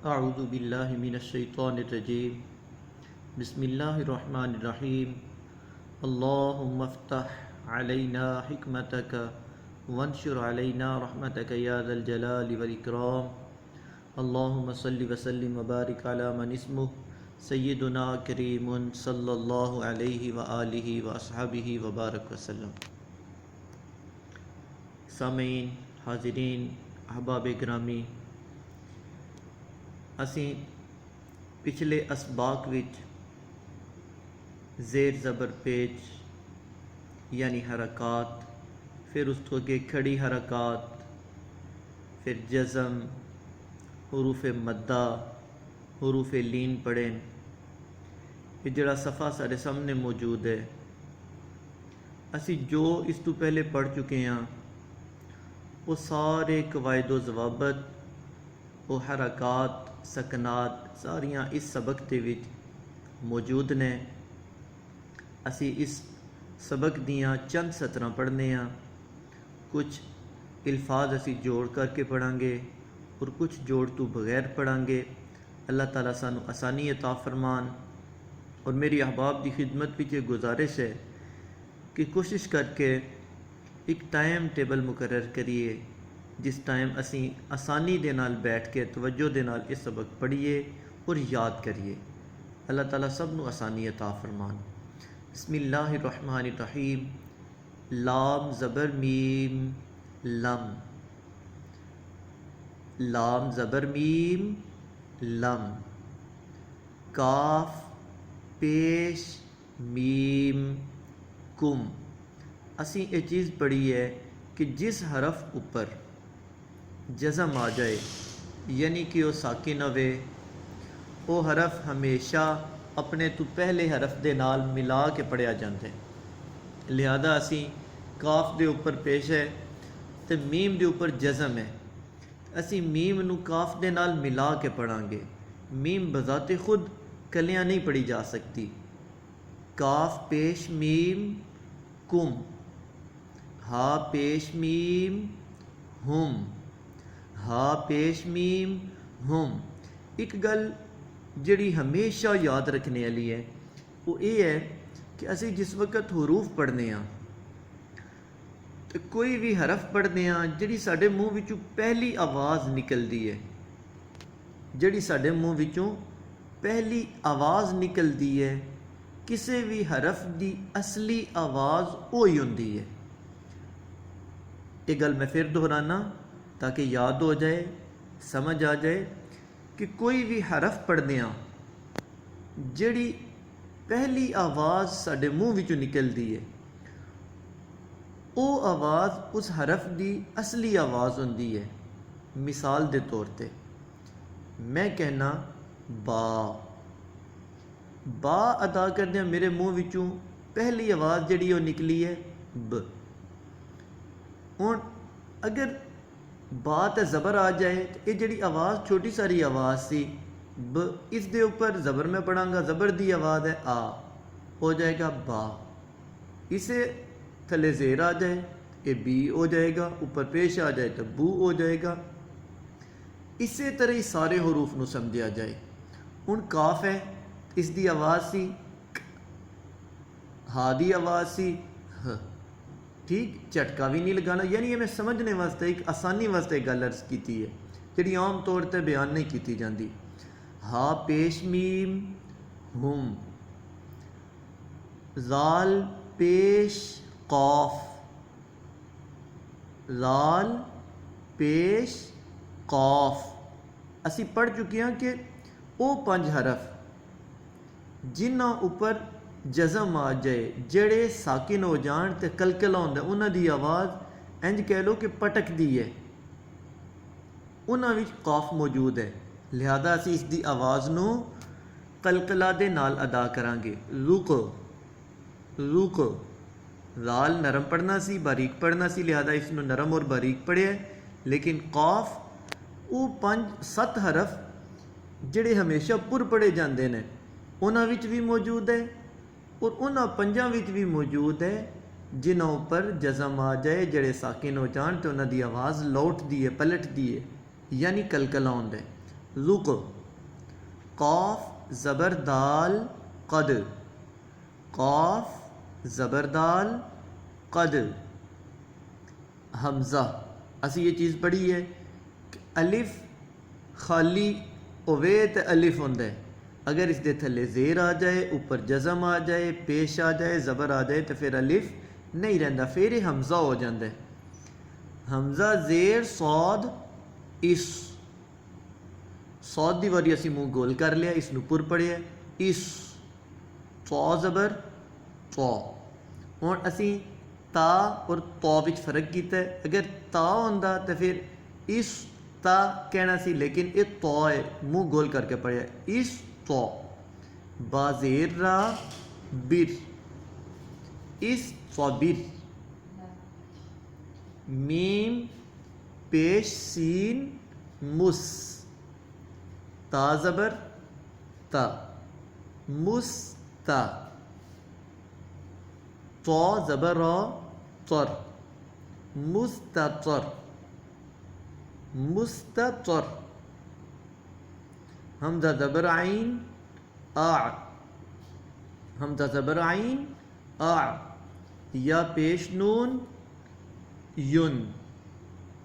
اعوذ باللہ من الشیطان الرجیم بسم اللہ الرحمن الرحیم اللہم افتح علینا حکمتک وانشر علینا رحمتک یا ذا الجلال والاکرام اللہم صلی وسلم وبارک علی من اسمہ سیدنا کریم صلی اللہ علیہ وآلہ واصحابہ وبارک وسلم۔ سامعین، حاضرین، احباب گرامی، اسی پچھلے اسباق وچ زیر زبر پیچ یعنی حرکات، پھر اس تو اگے کھڑی حرکات، پھر جزم، حروف مدہ، حروف لین پڑھیں۔ یہ جڑا صفحہ سارے سامنے موجود ہے، اسی جو اس تو پہلے پڑھ چکے ہیں وہ سارے قواعد و ضوابط، وہ حرکات، سکنات ساریاں اس سبق دے وچ موجود نے۔ اسی اس سبق دیاں چند سطراں پڑھنے ہیں، کچھ الفاظ اسی جوڑ کر کے پڑھیں گے اور کچھ جوڑ تو بغیر پڑھیں گے۔ اللہ تعالیٰ سانو آسانی عطا فرمان۔ اور میری احباب دی خدمت وچ یہ گزارش ہے کہ کوشش کر کے ایک ٹائم ٹیبل مقرر کریے جس ٹائم اسی آسانی دے نال بیٹھ کے توجہ دے نال اس سبق پڑھیے اور یاد کریے۔ اللہ تعالیٰ سب نو آسانی عطا فرمان۔ بسم اللہ الرحمن الرحیم۔ لام زبر میم لم، لام زبر میم لم، کاف پیش میم کم۔ اسی یہ چیز پڑھی ہے کہ جس حرف اوپر جزم آ جائے یعنی کہ وہ ساکن ہوئے، وہ حرف ہمیشہ اپنے تو پہلے حرف دے نال ملا کے پڑھیا جاندے۔ لہذا اسی کاف دے اوپر پیش ہے تو میم دے اوپر جزم ہے، اسی میم نو کاف دے نال ملا کے پڑھاں گے۔ میم بذات خود کلیاں نہیں پڑھی جا سکتی۔ کاف پیش میم کم، ہا پیش میم ہم، ہا پیش میم ہم۔ ایک گل جڑی ہمیشہ یاد رکھنے والی ہے وہ یہ ہے کہ اسی جس وقت حروف پڑھنے ہاں تو کوئی بھی حرف پڑھنے ہاں جڑی ساڈے منہ وچوں پہلی آواز نکلدی ہے، جڑی ساڈے منہ وچوں پہلی آواز نکلدی ہے، کسی بھی حرف دی اصلی آواز وہی ہوندی ہے۔ یہ گل میں پھر دہرانا تاکہ یاد ہو جائے، سمجھ آ جائے کہ کوئی بھی حرف پڑھنے ہاں جڑی پہلی آواز ساڈے منہ وچوں نکلدی ہے وہ آواز اس حرف دی اصلی آواز ہوندی ہے۔ مثال دے طور تے میں کہنا با، با ادا کردیا میرے منہ وچوں پہلی آواز جڑی وہ نکلی ہے ب۔ ہن اگر با تے زبر آ جائے تو یہ جڑی آواز چھوٹی ساری آواز سی ب، اس دے اوپر زبر میں پڑھاں گا، زبر دی آواز ہے آ، ہو جائے گا با۔ اسے تھلے زیر آ جائے یہ بی ہو جائے گا، اوپر پیش آ جائے تو بو ہو جائے گا۔ اسی طرح ہی سارے حروف نو سمجھا جائے۔ ہن کاف ہے، اس دی آواز سی ک، ہا دی آواز سی ہ، ٹھیک، جھٹکا بھی نہیں لگانا، یعنی یہ میں سمجھنے واسطے ایک آسانی واسطے گل عرض کیتی ہے جڑی عام طور تے بیان نہیں کیتی جاندی۔ ہا پیش میم ہم، زال پیش قاف، زال پیش قاف۔ اسی پڑھ چکے ہیں کہ وہ 5 حرف جنہاں اوپر جزم آ جائے، جڑے ساکن ہو جان تے کلکلا ہوندا ہے، انہاں دی آواز انج کہہ لو کہ پٹک دی ہے، انہاں وچ قاف موجود ہے۔ لہذا اسی اس دی آواز نو قلقلہ دے نال ادا کران گے۔ رک، رک، زال نرم پڑھنا سی، باریک پڑھنا سی، لہذا اس نو نرم اور باریک پڑھیا ہے۔ لیکن قاف وہ 5-7 حرف جڑے ہمیشہ پر پڑھے جاندے نے انہاں وچ بھی موجود ہے اور انہاں 5 وچ بھی موجود ہے جنہاں اوپر جزم آ جائے، جڑے ساکن ہو جان تو انہاں دی آواز لوٹ دی ہے، پلٹ دی ہے، یعنی کلکلا ہوندا ہے۔ رک، قاف زبر دال قد، قاف زبر دال قد. حمزہ اسی یہ چیز پڑھی ہے کہ الف خالی ہوئے تو الف ہوندا ہے، اگر اس دے تھلے زیر آ جائے، اوپر جزم آ جائے، پیش آ جائے، زبر آ جائے تو پھر الف نہیں رہندا، پھر یہ حمزہ ہو جاندہ ہے. حمزہ زیر صاد اس، صاد دی واری اسی منہ گول کر لیا، اس نو پر پڑھیا اس. تو زبر تو. ہوں اسی تا اور تو وچ فرق کیتا ہے. اگر تا ہوندا تو پھر اس تا کہنا سی، لیکن یہ تو ہے، منہ گول کر کے پڑھیا اس تو. با زیر را بر، اس صابر. میم پیش سین مس، تا زبر تا مستا. تو زبر را طر مستطر مستطر. حمزہ زبر عین آ، حمزہ زبر عین آ. یا پیش نون یون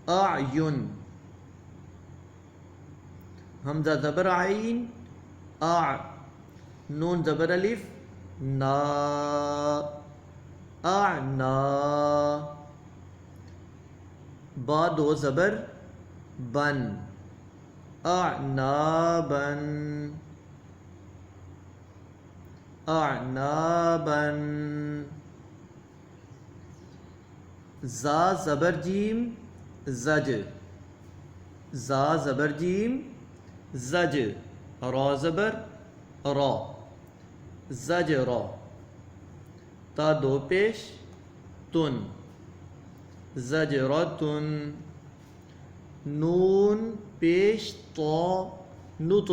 اعین. حمزہ زبر عین آ، نون زبر الف نا اعنا. با دو زبر بن اعنابن اعنابن. زا زبر جیم زج، زا زبر جیم زج. را زبر را زج را. تا دو پیش تن زجرتن. نون پیش تو نط،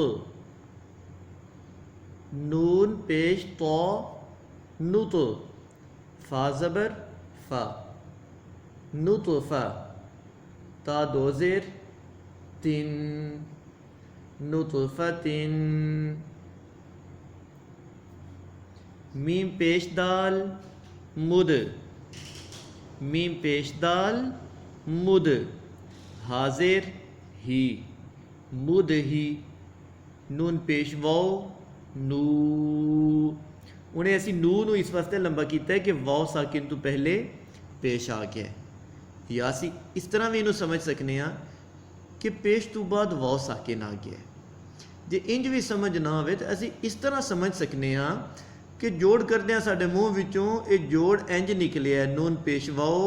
نون پیش تو نط. فا زبر فا نطفا. تا دو زیر تن نطفتن. میم پیش دال مد، میم پیش دال مد. حاضر ہی مد ہی. نون پیش واو نو. انہیں ایسی نو اس واسطے لمبا کیتا ہے کہ واو ساکن تو پہلے پیش آ گیا ہے. یا اسی اس طرح بھی انہوں سمجھ سکنے ہاں کہ پیش تو بعد واو ساکن آ گیا ہے. جے انج بھی سمجھ نہ ہوئے تو اسی اس طرح سمجھ سکنے ہاں کہ جوڑ کردے ہیں ساڈے منہ وچوں یہ جوڑ انج نکلیا ہے نون پیش واو.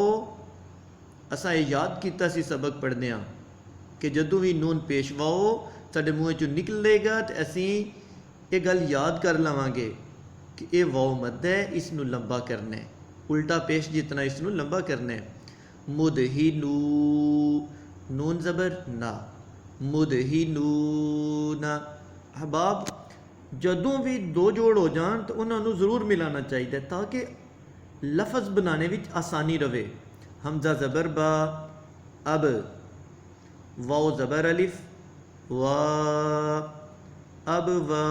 اساں یہ یاد کیتا سی سبق پڑھدے ہاں کہ جدوں بھی نون پیش واو ساڈے منہ وچوں نکلے گا تو اسی یہ گل یاد کر لواں گے کہ یہ واو مد ہے، اس نو لمبا کرنا ہے، الٹا پیش جتنا اس نو لمبا کرنا ہے. مدہنو نون زبر نا مدہنون. احباب جدوں بھی دو جوڑ ہو جان تو انہوں نے ضرور ملانا چاہیے تاکہ لفظ بنانے وچ آسانی رہے. حمزہ زبر با اب، واو زبر الف وا اب وا.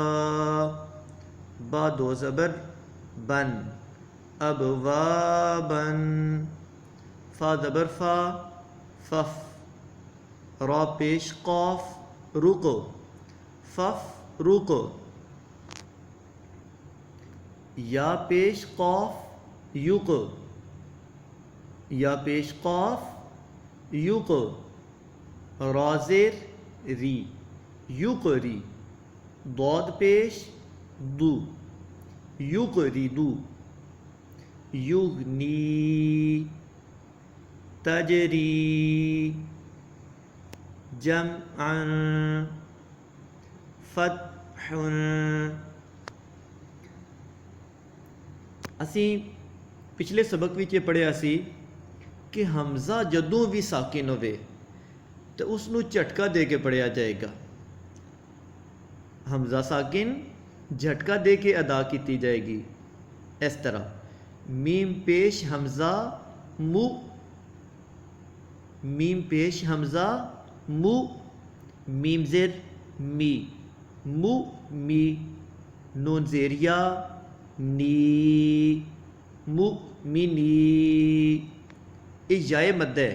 با دو زبر بن اب وا بن. فا زبر فا فف. را پیش قاف رکو فف رکو. یا پیش قاف یق، یا پیش قاف یق. را زیر ری یق ری. ضاد پیش دو یق ری دو. یغنی تجری جمعا فتح. اسی پچھلے سبق وچ یہ پڑھیا سی کہ حمزہ جدوں بھی ساکن ہوئے تو اس نو جھٹکا دے کے پڑھیا جائے گا. حمزہ ساکن جھٹکا دے کے ادا کیتی جائے گی اس طرح. میم پیش حمزہ مو، میم پیش حمزہ مو. میم زیر می مو می، نون زیریا نی، مؤمنی. یہ یائے مد ہے.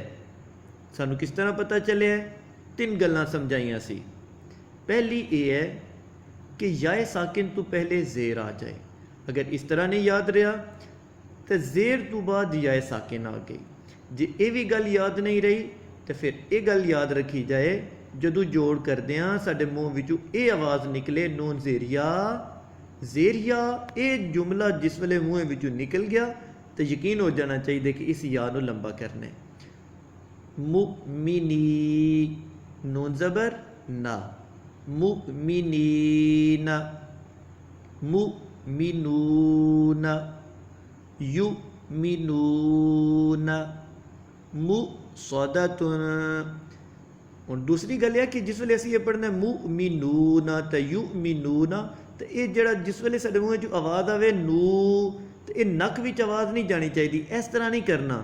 سانو کس طرح پتہ چلے؟ 3 گلاں سمجھائیاں سی. پہلی یہ ہے کہ یائے ساکن تو پہلے زیر آ جائے. اگر اس طرح نہیں یاد رہا تو زیر تو بعد یائے ساکن آ گئی. جی یہ بھی گل یاد نہیں رہی تو پھر یہ گل یاد رکھی جائے جدو جوڑ کردے ہاں ساڈے منہ وچوں یہ آواز نکلے نون زیریا زیریا. یہ جملہ جس ویلے منہ وچوں نکل گیا تو یقین ہو جانا چاہیے کہ اس یا نو لمبا کرنا ہے. مؤمنی، نون زبر نا، مؤمنین، مؤمنون، یؤمنون، مصدتن. اور دوسری گل یہ کہ جس ویلے اسی یہ پڑھنا ہے مؤمنون تے یؤمنون، تو یہ جڑا جس ویلے ساڈے منہ جو آواز آوے نو تو یہ نک وچ آواز نہیں جانی چاہیے. اس طرح نہیں کرنا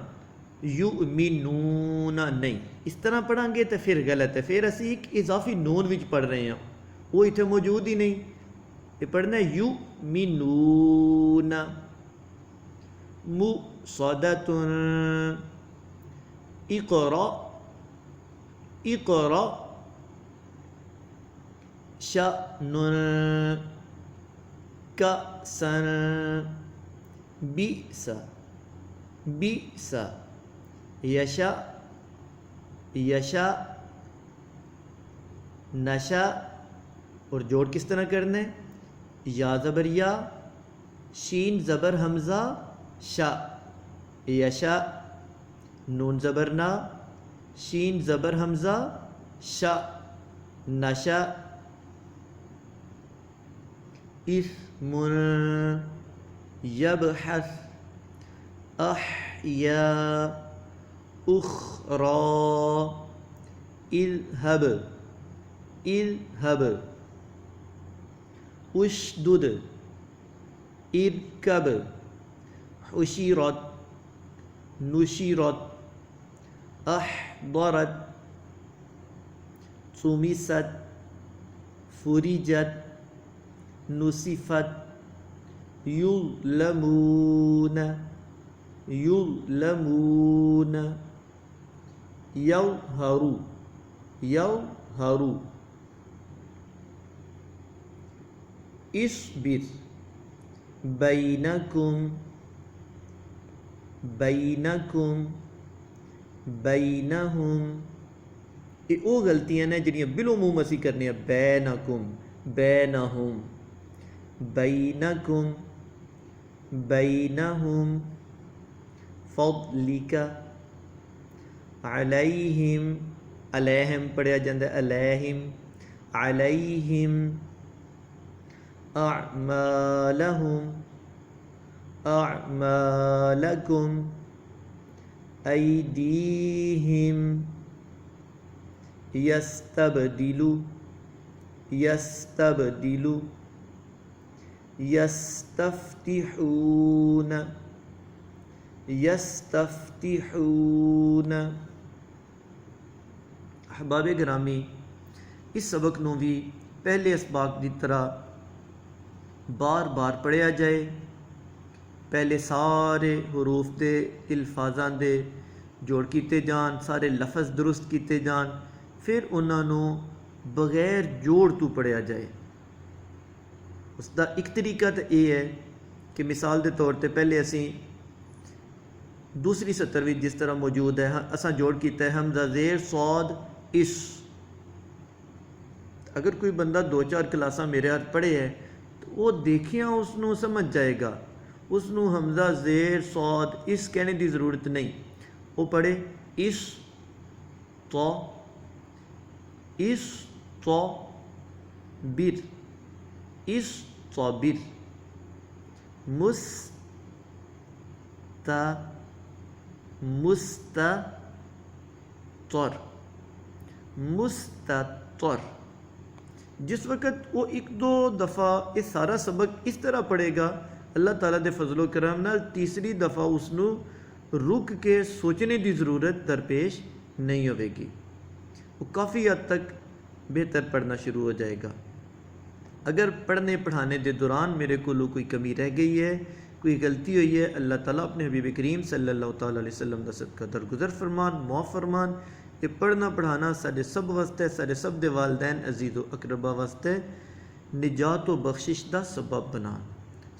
یؤمنون نہیں. اس طرح پڑھیں گے تو پھر غلط ہے. پھر اسی ایک اضافی نون وچ پڑھ رہے ہیں، وہ اتنے موجود ہی نہیں. یہ پڑھنا ہے یؤمنون، مصدتن. اقرا، اقرا، شأن، کأسن، بئس، بئس، یشاء، یشاء، نشا. اور جوڑ کس طرح کرنا ہے؟ یا زبر یا، شین زبر حمزہ شا، یشا، نون زبر نا، شین زبر حمزہ شا، نشا. اسم یبحث، احیا، اخرى، اذهب، اذهب، اشدد، اركب، حشرت، نشرت، احضرت، طمست، فرجت، نصفت، یظلمون، یظلمون، یظہر، یظہر. اصبر، بینکم، بینکم، بینہم. یہ وہ غلطیاں نے جنہیں بالعموم اسی کرنے ہیں. بینکم، بینہم، بینکم، بینہم. فضلک، علیہم، علیہم پڑھیا جاندہ ہے علیہم، علیہم. اعمالہم، اعمالکم، ایدیہم. یستبدل، یستبدل، یستفتحون، یستفتحون. احباب گرامی، اس سبق نو بھی پہلے اسباق کی طرح بار بار پڑھیا جائے. پہلے سارے حروف دے الفاظاں دے جوڑ کیتے جان، سارے لفظ درست کیتے جان، پھر انہاں نو بغیر جوڑ تو پڑھیا جائے. اس دا ایک طریقہ تو یہ ہے کہ مثال دے طور تے پہلے اسی دوسری سطر بھی جس طرح موجود ہے اساں جوڑ کیتا ہے حمزہ زیر صاد اس. اگر کوئی بندہ 2-4 کلاساں میرے ہاتھ پڑھے ہے تو وہ دیکھیاں اس نو سمجھ جائے گا. اس نو حمزہ زیر صاد اس کہنے دی ضرورت نہیں. وہ پڑھے اس تو، اس تو بر، اس تو بر، مستطر، مستطر. جس وقت وہ 1-2 دفعہ یہ سارا سبق اس طرح پڑھے گا اللہ تعالیٰ دے فضل و کرم نال تیسری دفعہ اس نو رک کے سوچنے دی ضرورت درپیش نہیں ہوئے گی. وہ کافی حد تک بہتر پڑھنا شروع ہو جائے گا. اگر پڑھنے پڑھانے دے دوران میرے کو کوئی کمی رہ گئی ہے، کوئی غلطی ہوئی ہے، اللہ تعالیٰ اپنے حبیب کریم صلی اللہ تعالیٰ علیہ وسلم دا صدقہ درگزر فرمان، معاف فرمان۔ یہ پڑھنا پڑھانا سارے سب واسطے، سارے سب دے والدین عزیز و اقربا واسطے نجات و بخشش دا سبب بنا۔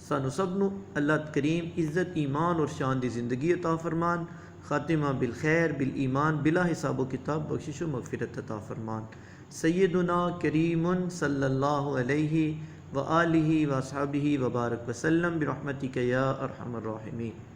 سانو سب نو اللہ کریم عزت، ایمان اور شان دی زندگی عطا فرمان، خاتمہ بالخیر، بالایمان، بلا حساب و کتاب، بخشش و مغفرت عطا فرمان۔ سیدنا کریم صلی اللہ علیہ وآلہ وصحبہ وبارک وسلم برحمتک یا ارحم الراحمین۔